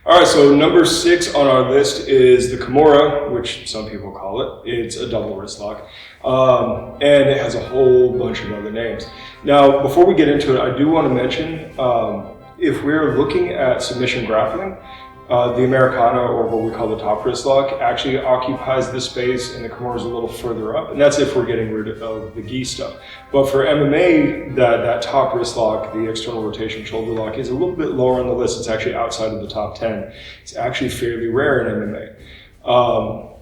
All right, so number 6 on our list is the Kimura, which some people call it. It's a double wrist lock, and it has a whole bunch of other names. Now, before we get into it, I do want to mention, if we're looking at submission grappling, the Americana, or what we call the top wrist lock, actually occupies this space, and the Kimura is a little further up, and that's if we're getting rid of the gi stuff. But for MMA, that top wrist lock, the external rotation shoulder lock, is a little bit lower on the list. It's actually outside of the top 10. It's actually fairly rare in MMA.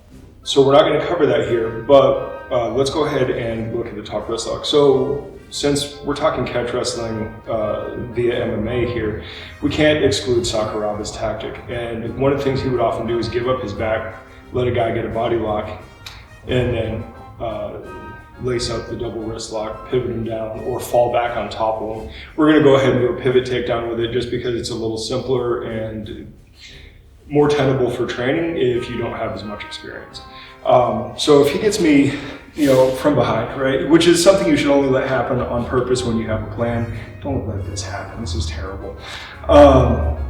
So we're not going to cover that here, but let's go ahead and look at the top wrist lock. So since we're talking catch wrestling via MMA here, we can't exclude Sakuraga's tactic. And one of the things he would often do is give up his back, let a guy get a body lock, and then lace up the double wrist lock, pivot him down, or fall back on top of him. We're going to go ahead and do a pivot takedown with it just because it's a little simpler and more tenable for training if you don't have as much experience. So if he gets me, from behind, right, which is something you should only let happen on purpose when you have a plan. Don't let this happen. This is terrible.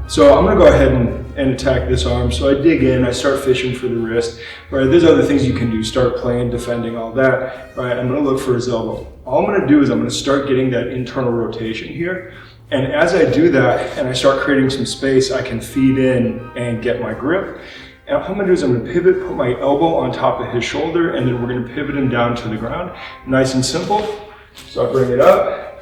So I'm going to go ahead and attack this arm. So I dig in, I start fishing for the wrist, right? There's other things you can do, start playing, defending, all that, right? I'm going to look for his elbow. All I'm going to do is I'm going to start getting that internal rotation here. And as I do that and I start creating some space, I can feed in and get my grip. And all I'm going to do is I'm going to pivot, put my elbow on top of his shoulder, and then we're going to pivot him down to the ground. Nice and simple. So I bring it up,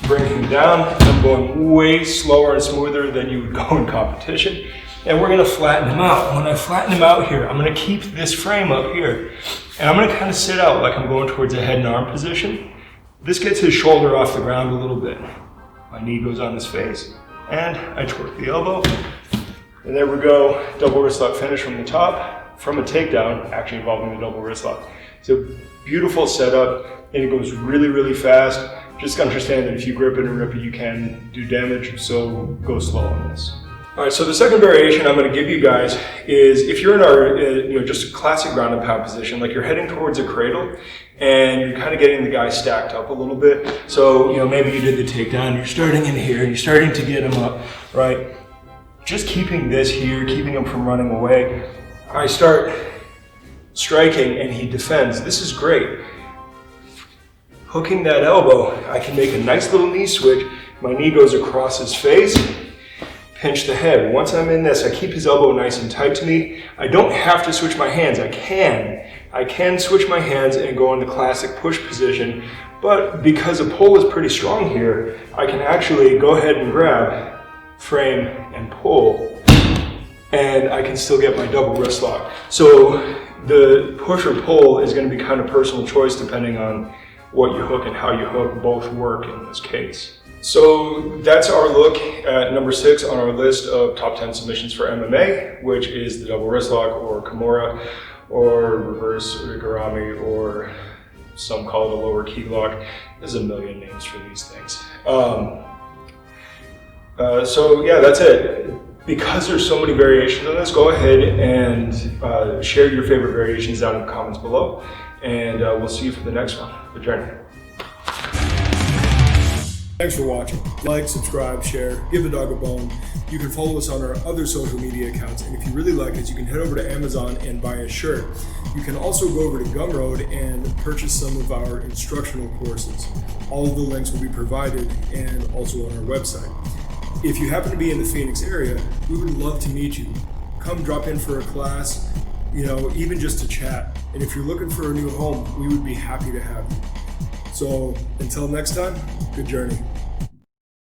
bring him down. I'm going way slower and smoother than you would go in competition. And we're going to flatten him out. When I flatten him out here, I'm going to keep this frame up here. And I'm going to kind of sit out like I'm going towards a head and arm position. This gets his shoulder off the ground a little bit. My knee goes on his face, and I torque the elbow. And there we go, double wrist lock finish from the top, from a takedown, actually involving the double wrist lock. It's a beautiful setup, and it goes really, really fast. Just understand that if you grip it and rip it, you can do damage, so go slow on this. All right, so the second variation I'm going to give you guys is if you're in our, just a classic ground and pound position, like you're heading towards a cradle, and you're kind of getting the guy stacked up a little bit. So, maybe you did the takedown, you're starting in here, you're starting to get him up, right? Just keeping this here, keeping him from running away. I start striking and he defends. This is great. Hooking that elbow, I can make a nice little knee switch. My knee goes across his face, pinch the head. Once I'm in this, I keep his elbow nice and tight to me. I don't have to switch my hands. I can switch my hands and go in the classic push position, but because the pull is pretty strong here, I can actually go ahead and grab, frame, and pull, and I can still get my double wrist lock. So the push or pull is going to be kind of personal choice depending on what you hook and how you hook. Both work in this case. So that's our look at number 6 on our list of top 10 submissions for MMA, which is the double wrist lock, or Kimura, or reverse urigirami, or some call it a lower key lock. There's a million names for these things. So yeah, that's it. Because there's so many variations on this, go ahead and share your favorite variations down in the comments below, and we'll see you for the next one. The journey. Thanks for watching. Like, subscribe, share, give the dog a bone. You can follow us on our other social media accounts, and if you really like us, you can head over to Amazon and buy a shirt. You can also go over to Gumroad and purchase some of our instructional courses. All of the links will be provided and also on our website. If you happen to be in the Phoenix area, we would love to meet you. Come drop in for a class, even just to chat. And if you're looking for a new home, we would be happy to have you. So until next time, good journey.